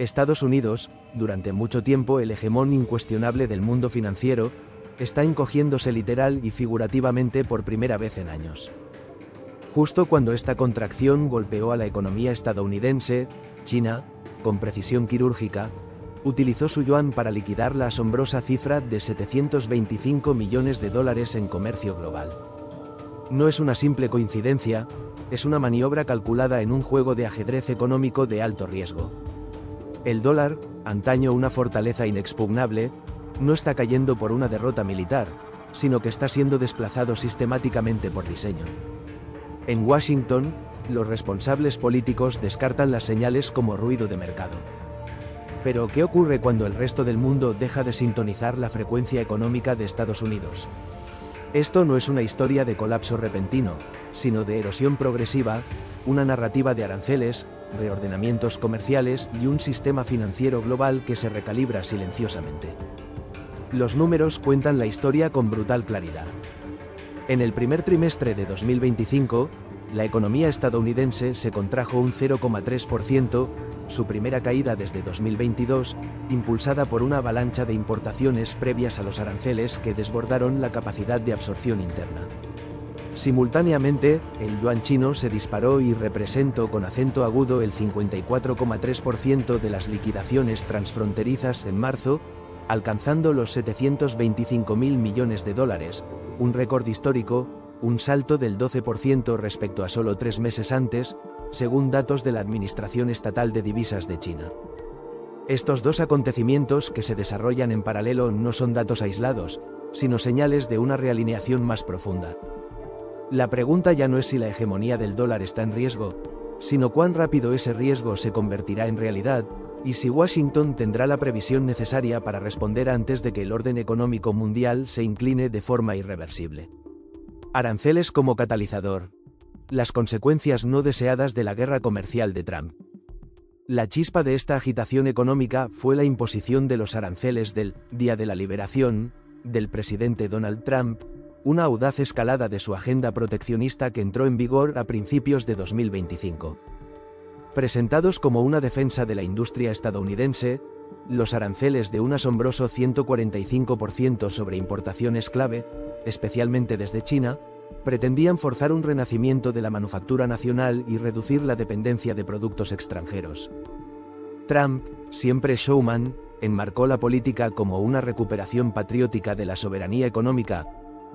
Estados Unidos, durante mucho tiempo el hegemón incuestionable del mundo financiero, está encogiéndose literal y figurativamente por primera vez en años. Justo cuando esta contracción golpeó a la economía estadounidense, China, con precisión quirúrgica, utilizó su yuan para liquidar la asombrosa cifra de 725 millones de dólares en comercio global. No es una simple coincidencia, es una maniobra calculada en un juego de ajedrez económico de alto riesgo. El dólar, antaño una fortaleza inexpugnable, no está cayendo por una derrota militar, sino que está siendo desplazado sistemáticamente por diseño. En Washington, los responsables políticos descartan las señales como ruido de mercado. Pero, ¿qué ocurre cuando el resto del mundo deja de sintonizar la frecuencia económica de Estados Unidos? Esto no es una historia de colapso repentino, sino de erosión progresiva, una narrativa de aranceles, reordenamientos comerciales y un sistema financiero global que se recalibra silenciosamente. Los números cuentan la historia con brutal claridad. En el primer trimestre de 2025, la economía estadounidense se contrajo un 0,3%, su primera caída desde 2022, impulsada por una avalancha de importaciones previas a los aranceles que desbordaron la capacidad de absorción interna. Simultáneamente, el yuan chino se disparó y representó con acento agudo el 54,3% de las liquidaciones transfronterizas en marzo, alcanzando los 725.000 millones de dólares, un récord histórico, un salto del 12% respecto a solo 3 meses antes, según datos de la Administración Estatal de Divisas de China. Estos dos acontecimientos que se desarrollan en paralelo no son datos aislados, sino señales de una realineación más profunda. La pregunta ya no es si la hegemonía del dólar está en riesgo, sino cuán rápido ese riesgo se convertirá en realidad, y si Washington tendrá la previsión necesaria para responder antes de que el orden económico mundial se incline de forma irreversible. Aranceles como catalizador. Las consecuencias no deseadas de la guerra comercial de Trump. La chispa de esta agitación económica fue la imposición de los aranceles del Día de la Liberación, del presidente Donald Trump, una audaz escalada de su agenda proteccionista que entró en vigor a principios de 2025. Presentados como una defensa de la industria estadounidense, los aranceles de un asombroso 145% sobre importaciones clave, especialmente desde China, pretendían forzar un renacimiento de la manufactura nacional y reducir la dependencia de productos extranjeros. Trump, siempre showman, enmarcó la política como una recuperación patriótica de la soberanía económica,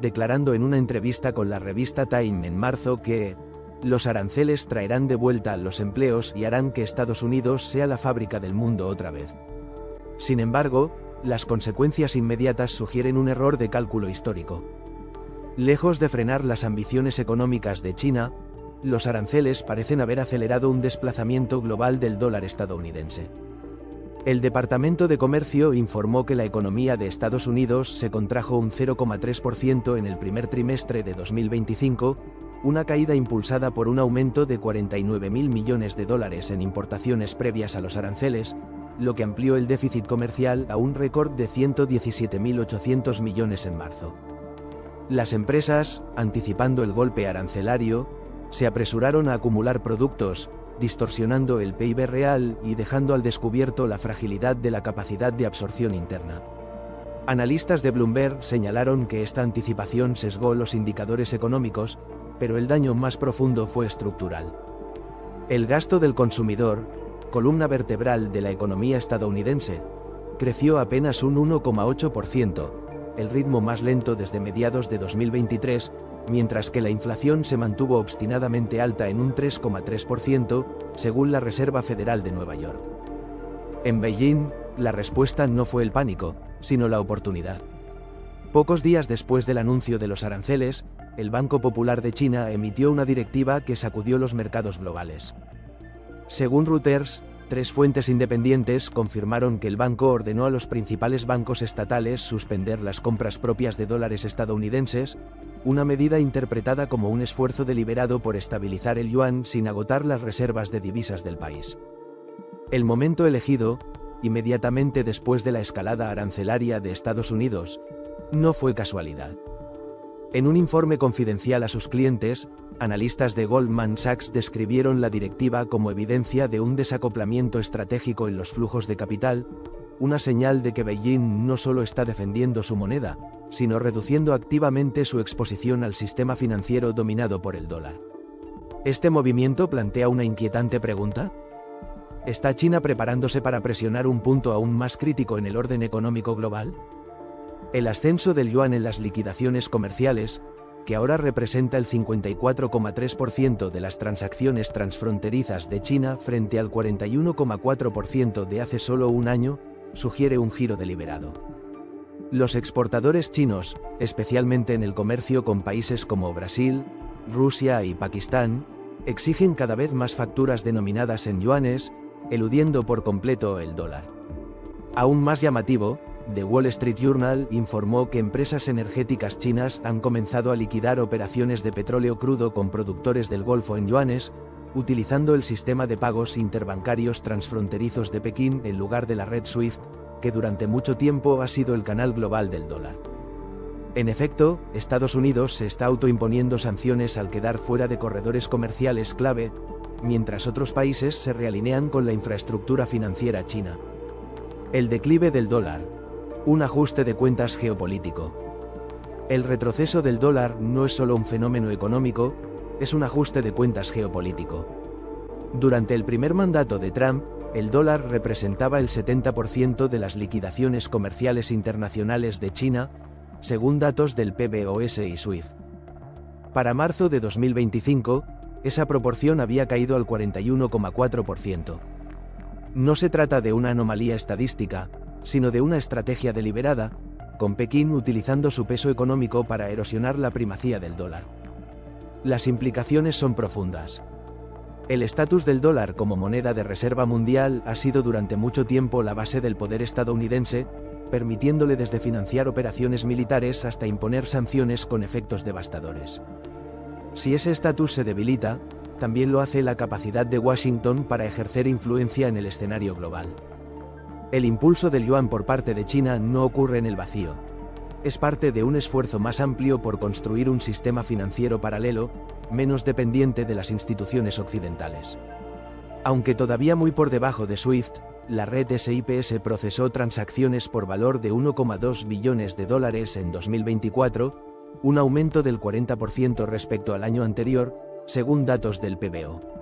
declarando en una entrevista con la revista Time en marzo que los aranceles traerán de vuelta los empleos y harán que Estados Unidos sea la fábrica del mundo otra vez. Sin embargo, las consecuencias inmediatas sugieren un error de cálculo histórico. Lejos de frenar las ambiciones económicas de China, los aranceles parecen haber acelerado un desplazamiento global del dólar estadounidense. El Departamento de Comercio informó que la economía de Estados Unidos se contrajo un 0,3% en el primer trimestre de 2025, una caída impulsada por un aumento de 49.000 millones de dólares en importaciones previas a los aranceles, lo que amplió el déficit comercial a un récord de 117.800 millones en marzo. Las empresas, anticipando el golpe arancelario, se apresuraron a acumular productos, distorsionando el PIB real y dejando al descubierto la fragilidad de la capacidad de absorción interna. Analistas de Bloomberg señalaron que esta anticipación sesgó los indicadores económicos, pero el daño más profundo fue estructural. El gasto del consumidor, columna vertebral de la economía estadounidense, creció apenas un 1,8%, el ritmo más lento desde mediados de 2023, mientras que la inflación se mantuvo obstinadamente alta en un 3,3%, según la Reserva Federal de Nueva York. En Beijing, la respuesta no fue el pánico, sino la oportunidad. Pocos días después del anuncio de los aranceles, el Banco Popular de China emitió una directiva que sacudió los mercados globales. Según Reuters, 3 fuentes independientes confirmaron que el banco ordenó a los principales bancos estatales suspender las compras propias de dólares estadounidenses, una medida interpretada como un esfuerzo deliberado por estabilizar el yuan sin agotar las reservas de divisas del país. El momento elegido, inmediatamente después de la escalada arancelaria de Estados Unidos, no fue casualidad. En un informe confidencial a sus clientes, analistas de Goldman Sachs describieron la directiva como evidencia de un desacoplamiento estratégico en los flujos de capital, una señal de que Beijing no solo está defendiendo su moneda, sino reduciendo activamente su exposición al sistema financiero dominado por el dólar. ¿Este movimiento plantea una inquietante pregunta? ¿Está China preparándose para presionar un punto aún más crítico en el orden económico global? El ascenso del yuan en las liquidaciones comerciales, que ahora representa el 54,3% de las transacciones transfronterizas de China frente al 41,4% de hace solo un año, sugiere un giro deliberado. Los exportadores chinos, especialmente en el comercio con países como Brasil, Rusia y Pakistán, exigen cada vez más facturas denominadas en yuanes, eludiendo por completo el dólar. Aún más llamativo, The Wall Street Journal informó que empresas energéticas chinas han comenzado a liquidar operaciones de petróleo crudo con productores del Golfo en yuanes, utilizando el sistema de pagos interbancarios transfronterizos de Pekín en lugar de la red SWIFT, que durante mucho tiempo ha sido el canal global del dólar. En efecto, Estados Unidos se está autoimponiendo sanciones al quedar fuera de corredores comerciales clave, mientras otros países se realinean con la infraestructura financiera china. El declive del dólar. Un ajuste de cuentas geopolítico. El retroceso del dólar no es solo un fenómeno económico, es un ajuste de cuentas geopolítico. Durante el primer mandato de Trump, el dólar representaba el 70% de las liquidaciones comerciales internacionales de China, según datos del PBOS y SWIFT. Para marzo de 2025, esa proporción había caído al 41,4%. No se trata de una anomalía estadística, sino de una estrategia deliberada, con Pekín utilizando su peso económico para erosionar la primacía del dólar. Las implicaciones son profundas. El estatus del dólar como moneda de reserva mundial ha sido durante mucho tiempo la base del poder estadounidense, permitiéndole desde financiar operaciones militares hasta imponer sanciones con efectos devastadores. Si ese estatus se debilita, también lo hace la capacidad de Washington para ejercer influencia en el escenario global. El impulso del yuan por parte de China no ocurre en el vacío. Es parte de un esfuerzo más amplio por construir un sistema financiero paralelo, menos dependiente de las instituciones occidentales. Aunque todavía muy por debajo de SWIFT, la red SIPS procesó transacciones por valor de 1,2 billones de dólares en 2024, un aumento del 40% respecto al año anterior, según datos del PBO.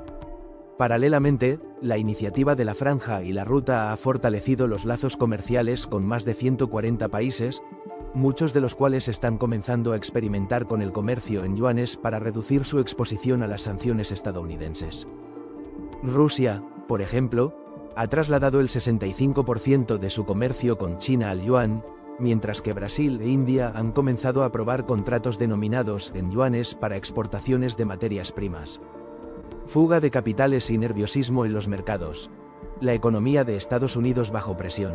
Paralelamente, la iniciativa de la Franja y la Ruta ha fortalecido los lazos comerciales con más de 140 países, muchos de los cuales están comenzando a experimentar con el comercio en yuanes para reducir su exposición a las sanciones estadounidenses. Rusia, por ejemplo, ha trasladado el 65% de su comercio con China al yuan, mientras que Brasil e India han comenzado a aprobar contratos denominados en yuanes para exportaciones de materias primas. Fuga de capitales y nerviosismo en los mercados. La economía de Estados Unidos bajo presión.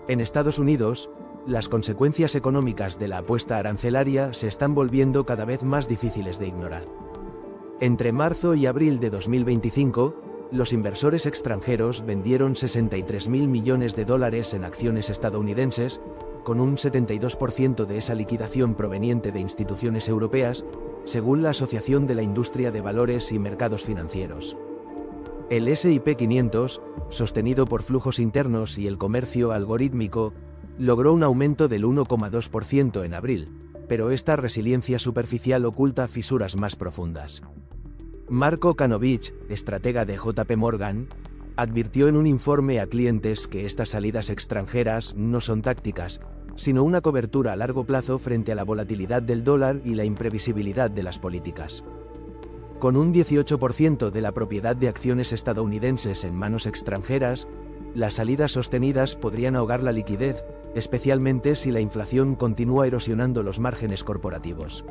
En Estados Unidos, las consecuencias económicas de la apuesta arancelaria se están volviendo cada vez más difíciles de ignorar. Entre marzo y abril de 2025, los inversores extranjeros vendieron 63.000 millones de dólares en acciones estadounidenses, con un 72% de esa liquidación proveniente de instituciones europeas, según la Asociación de la Industria de Valores y Mercados Financieros. El S&P 500, sostenido por flujos internos y el comercio algorítmico, logró un aumento del 1,2% en abril, pero esta resiliencia superficial oculta fisuras más profundas. Marco Kanovich, estratega de JP Morgan, advirtió en un informe a clientes que estas salidas extranjeras no son tácticas, sino una cobertura a largo plazo frente a la volatilidad del dólar y la imprevisibilidad de las políticas. Con un 18% de la propiedad de acciones estadounidenses en manos extranjeras, las salidas sostenidas podrían ahogar la liquidez, especialmente si la inflación continúa erosionando los márgenes corporativos.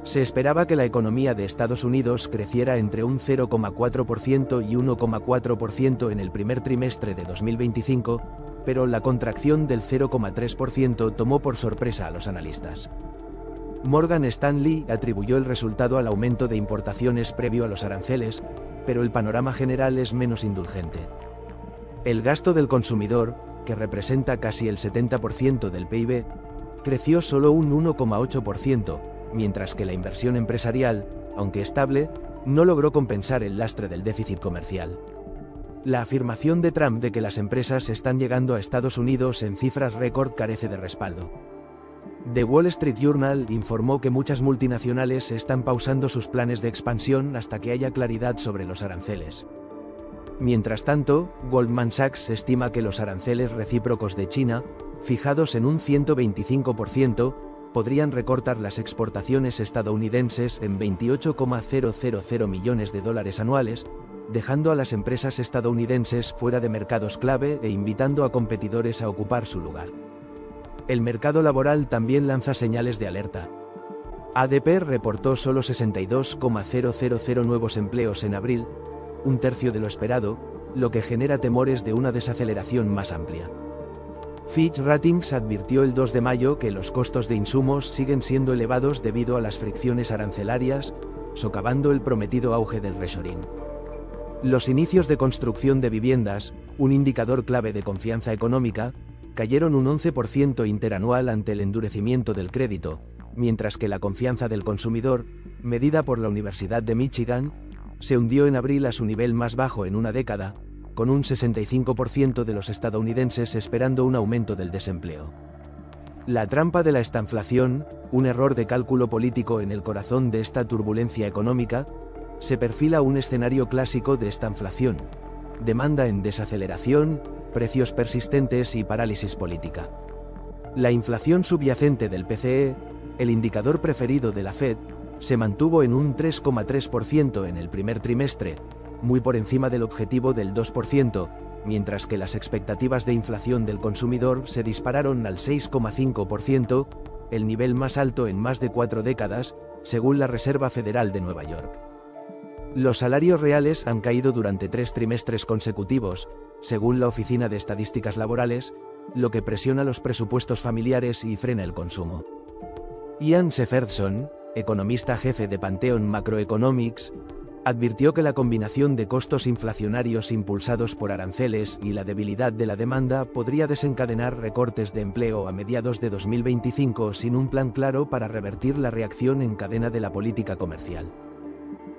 Se esperaba que la economía de Estados Unidos creciera entre un 0,4% y 1,4% en el primer trimestre de 2025, pero la contracción del 0,3% tomó por sorpresa a los analistas. Morgan Stanley atribuyó el resultado al aumento de importaciones previo a los aranceles, pero el panorama general es menos indulgente. El gasto del consumidor, que representa casi el 70% del PIB, creció solo un 1,8%, mientras que la inversión empresarial, aunque estable, no logró compensar el lastre del déficit comercial. La afirmación de Trump de que las empresas están llegando a Estados Unidos en cifras récord carece de respaldo. The Wall Street Journal informó que muchas multinacionales están pausando sus planes de expansión hasta que haya claridad sobre los aranceles. Mientras tanto, Goldman Sachs estima que los aranceles recíprocos de China, fijados en un 125%, podrían recortar las exportaciones estadounidenses en $28,000 millones anuales, dejando a las empresas estadounidenses fuera de mercados clave e invitando a competidores a ocupar su lugar. El mercado laboral también lanza señales de alerta. ADP reportó solo 62,000 nuevos empleos en abril, un tercio de lo esperado, lo que genera temores de una desaceleración más amplia. Fitch Ratings advirtió el 2 de mayo que los costos de insumos siguen siendo elevados debido a las fricciones arancelarias, socavando el prometido auge del reshoring. Los inicios de construcción de viviendas, un indicador clave de confianza económica, cayeron un 11% interanual ante el endurecimiento del crédito, mientras que la confianza del consumidor, medida por la Universidad de Michigan, se hundió en abril a su nivel más bajo en una década, con un 65% de los estadounidenses esperando un aumento del desempleo. La trampa de la estanflación, un error de cálculo político en el corazón de esta turbulencia económica, se perfila un escenario clásico de estanflación: demanda en desaceleración, precios persistentes y parálisis política. La inflación subyacente del PCE, el indicador preferido de la Fed, se mantuvo en un 3,3% en el primer trimestre, muy por encima del objetivo del 2%, mientras que las expectativas de inflación del consumidor se dispararon al 6,5%, el nivel más alto en más de 4 décadas, según la Reserva Federal de Nueva York. Los salarios reales han caído durante 3 trimestres consecutivos, según la Oficina de Estadísticas Laborales, lo que presiona los presupuestos familiares y frena el consumo. Ian Shepherdson, economista jefe de Pantheon Macroeconomics, advirtió que la combinación de costos inflacionarios impulsados por aranceles y la debilidad de la demanda podría desencadenar recortes de empleo a mediados de 2025 sin un plan claro para revertir la reacción en cadena de la política comercial.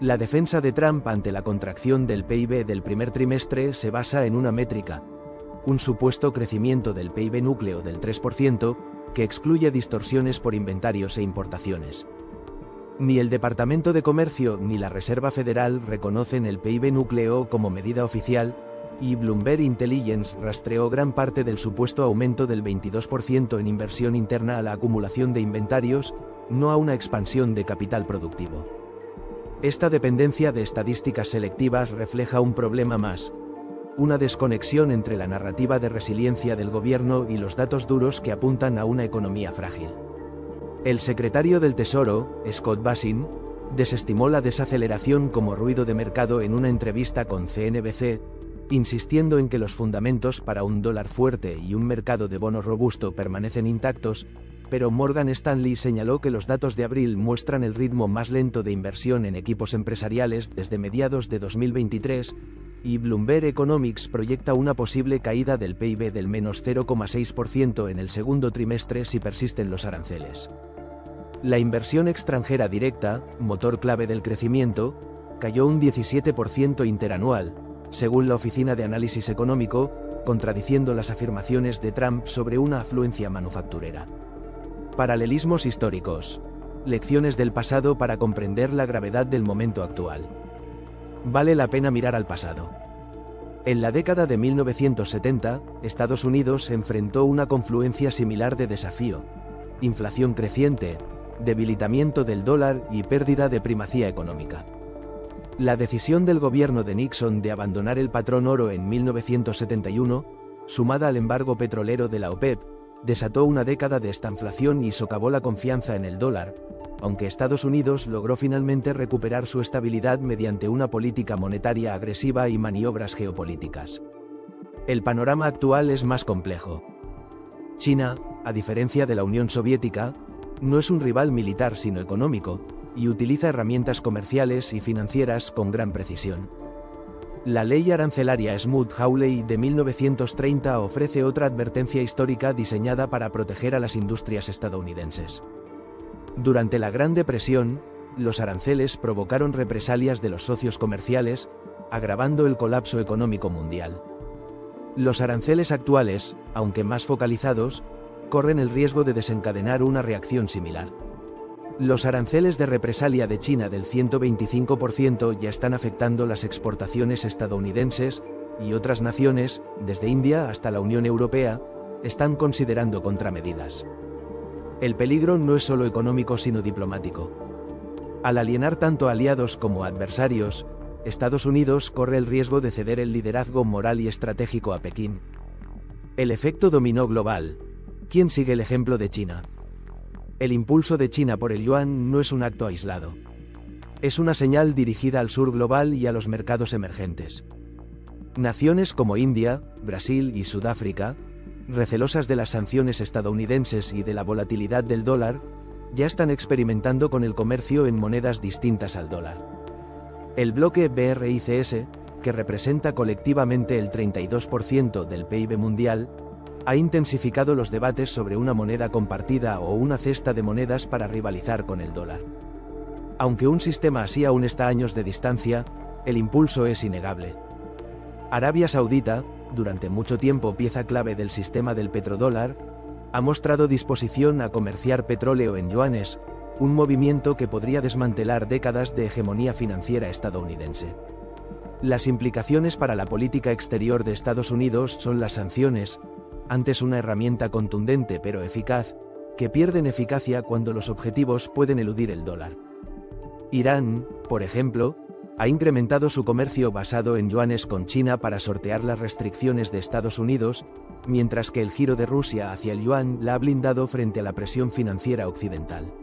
La defensa de Trump ante la contracción del PIB del primer trimestre se basa en una métrica, un supuesto crecimiento del PIB núcleo del 3%, que excluye distorsiones por inventarios e importaciones. Ni el Departamento de Comercio ni la Reserva Federal reconocen el PIB núcleo como medida oficial, y Bloomberg Intelligence rastreó gran parte del supuesto aumento del 22% en inversión interna a la acumulación de inventarios, no a una expansión de capital productivo. Esta dependencia de estadísticas selectivas refleja un problema más: una desconexión entre la narrativa de resiliencia del gobierno y los datos duros que apuntan a una economía frágil. El secretario del Tesoro, Scott Basin, desestimó la desaceleración como ruido de mercado en una entrevista con CNBC, insistiendo en que los fundamentos para un dólar fuerte y un mercado de bonos robusto permanecen intactos, pero Morgan Stanley señaló que los datos de abril muestran el ritmo más lento de inversión en equipos empresariales desde mediados de 2023, y Bloomberg Economics proyecta una posible caída del PIB del menos 0,6% en el segundo trimestre si persisten los aranceles. La inversión extranjera directa, motor clave del crecimiento, cayó un 17% interanual, según la Oficina de Análisis Económico, contradiciendo las afirmaciones de Trump sobre una afluencia manufacturera. Paralelismos históricos. Lecciones del pasado para comprender la gravedad del momento actual. Vale la pena mirar al pasado. En la década de 1970, Estados Unidos enfrentó una confluencia similar de desafío: inflación creciente, debilitamiento del dólar y pérdida de primacía económica. La decisión del gobierno de Nixon de abandonar el patrón oro en 1971, sumada al embargo petrolero de la OPEP, desató una década de estanflación y socavó la confianza en el dólar, aunque Estados Unidos logró finalmente recuperar su estabilidad mediante una política monetaria agresiva y maniobras geopolíticas. El panorama actual es más complejo. China, a diferencia de la Unión Soviética, no es un rival militar sino económico, y utiliza herramientas comerciales y financieras con gran precisión. La ley arancelaria Smoot-Hawley de 1930 ofrece otra advertencia histórica diseñada para proteger a las industrias estadounidenses. Durante la Gran Depresión, los aranceles provocaron represalias de los socios comerciales, agravando el colapso económico mundial. Los aranceles actuales, aunque más focalizados, corren el riesgo de desencadenar una reacción similar. Los aranceles de represalia de China del 125% ya están afectando las exportaciones estadounidenses, y otras naciones, desde India hasta la Unión Europea, están considerando contramedidas. El peligro no es solo económico sino diplomático. Al alienar tanto aliados como adversarios, Estados Unidos corre el riesgo de ceder el liderazgo moral y estratégico a Pekín. El efecto dominó global. ¿Quién sigue el ejemplo de China? El impulso de China por el yuan no es un acto aislado. Es una señal dirigida al sur global y a los mercados emergentes. Naciones como India, Brasil y Sudáfrica, recelosas de las sanciones estadounidenses y de la volatilidad del dólar, ya están experimentando con el comercio en monedas distintas al dólar. El bloque BRICS, que representa colectivamente el 32% del PIB mundial, ha intensificado los debates sobre una moneda compartida o una cesta de monedas para rivalizar con el dólar. Aunque un sistema así aún está a años de distancia, el impulso es innegable. Arabia Saudita, durante mucho tiempo pieza clave del sistema del petrodólar, ha mostrado disposición a comerciar petróleo en yuanes, un movimiento que podría desmantelar décadas de hegemonía financiera estadounidense. Las implicaciones para la política exterior de Estados Unidos son las sanciones, antes una herramienta contundente pero eficaz, que pierden eficacia cuando los objetivos pueden eludir el dólar. Irán, por ejemplo, ha incrementado su comercio basado en yuanes con China para sortear las restricciones de Estados Unidos, mientras que el giro de Rusia hacia el yuan la ha blindado frente a la presión financiera occidental.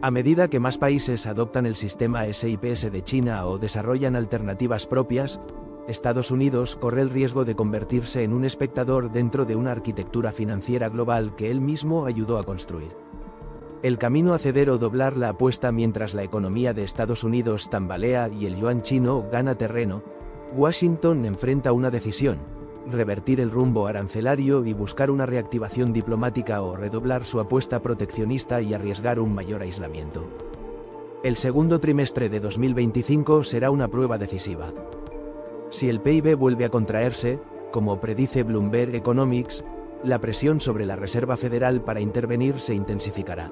A medida que más países adoptan el sistema SIPS de China o desarrollan alternativas propias, Estados Unidos corre el riesgo de convertirse en un espectador dentro de una arquitectura financiera global que él mismo ayudó a construir. El camino a ceder o doblar la apuesta mientras la economía de Estados Unidos tambalea y el yuan chino gana terreno, Washington enfrenta una decisión: revertir el rumbo arancelario y buscar una reactivación diplomática o redoblar su apuesta proteccionista y arriesgar un mayor aislamiento. El segundo trimestre de 2025 será una prueba decisiva. Si el PIB vuelve a contraerse, como predice Bloomberg Economics, la presión sobre la Reserva Federal para intervenir se intensificará.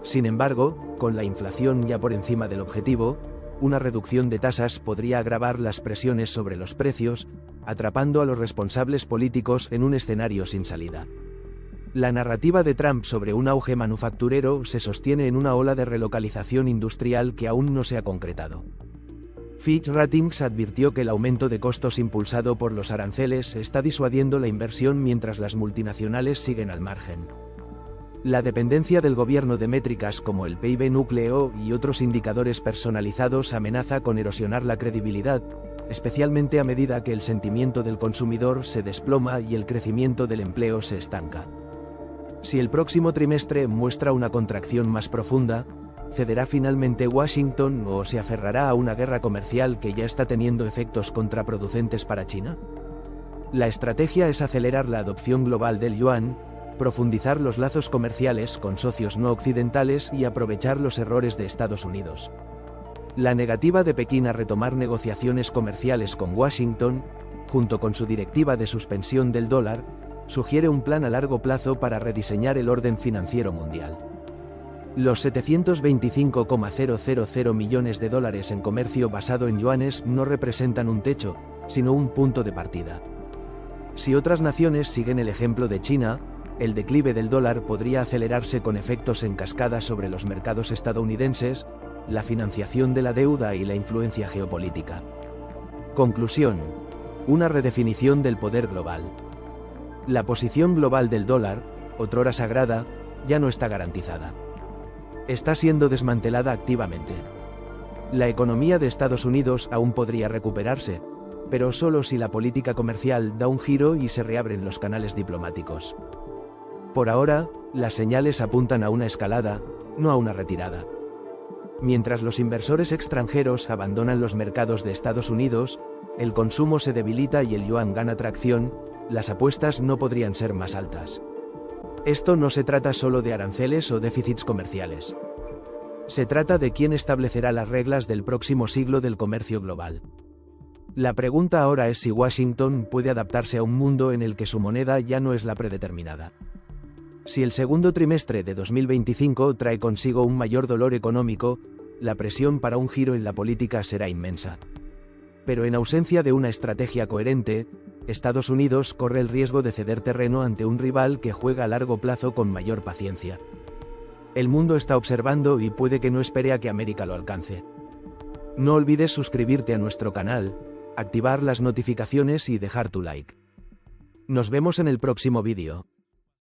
Sin embargo, con la inflación ya por encima del objetivo, una reducción de tasas podría agravar las presiones sobre los precios, atrapando a los responsables políticos en un escenario sin salida. La narrativa de Trump sobre un auge manufacturero se sostiene en una ola de relocalización industrial que aún no se ha concretado. Fitch Ratings advirtió que el aumento de costos impulsado por los aranceles está disuadiendo la inversión mientras las multinacionales siguen al margen. La dependencia del gobierno de métricas como el PIB núcleo y otros indicadores personalizados amenaza con erosionar la credibilidad, especialmente a medida que el sentimiento del consumidor se desploma y el crecimiento del empleo se estanca. Si el próximo trimestre muestra una contracción más profunda, ¿cederá finalmente Washington o se aferrará a una guerra comercial que ya está teniendo efectos contraproducentes para China? La estrategia es acelerar la adopción global del yuan, profundizar los lazos comerciales con socios no occidentales y aprovechar los errores de Estados Unidos. La negativa de Pekín a retomar negociaciones comerciales con Washington, junto con su directiva de suspensión del dólar, sugiere un plan a largo plazo para rediseñar el orden financiero mundial. Los 725,000 millones de dólares en comercio basado en yuanes no representan un techo, sino un punto de partida. Si otras naciones siguen el ejemplo de China, el declive del dólar podría acelerarse con efectos en cascada sobre los mercados estadounidenses, la financiación de la deuda y la influencia geopolítica. Conclusión: una redefinición del poder global. La posición global del dólar, otrora sagrada, ya no está garantizada. Está siendo desmantelada activamente. La economía de Estados Unidos aún podría recuperarse, pero solo si la política comercial da un giro y se reabren los canales diplomáticos. Por ahora, las señales apuntan a una escalada, no a una retirada. Mientras los inversores extranjeros abandonan los mercados de Estados Unidos, el consumo se debilita y el yuan gana tracción, las apuestas no podrían ser más altas. Esto no se trata solo de aranceles o déficits comerciales. Se trata de quién establecerá las reglas del próximo siglo del comercio global. La pregunta ahora es si Washington puede adaptarse a un mundo en el que su moneda ya no es la predeterminada. Si el segundo trimestre de 2025 trae consigo un mayor dolor económico, la presión para un giro en la política será inmensa. Pero en ausencia de una estrategia coherente, Estados Unidos corre el riesgo de ceder terreno ante un rival que juega a largo plazo con mayor paciencia. El mundo está observando y puede que no espere a que América lo alcance. No olvides suscribirte a nuestro canal, activar las notificaciones y dejar tu like. Nos vemos en el próximo vídeo.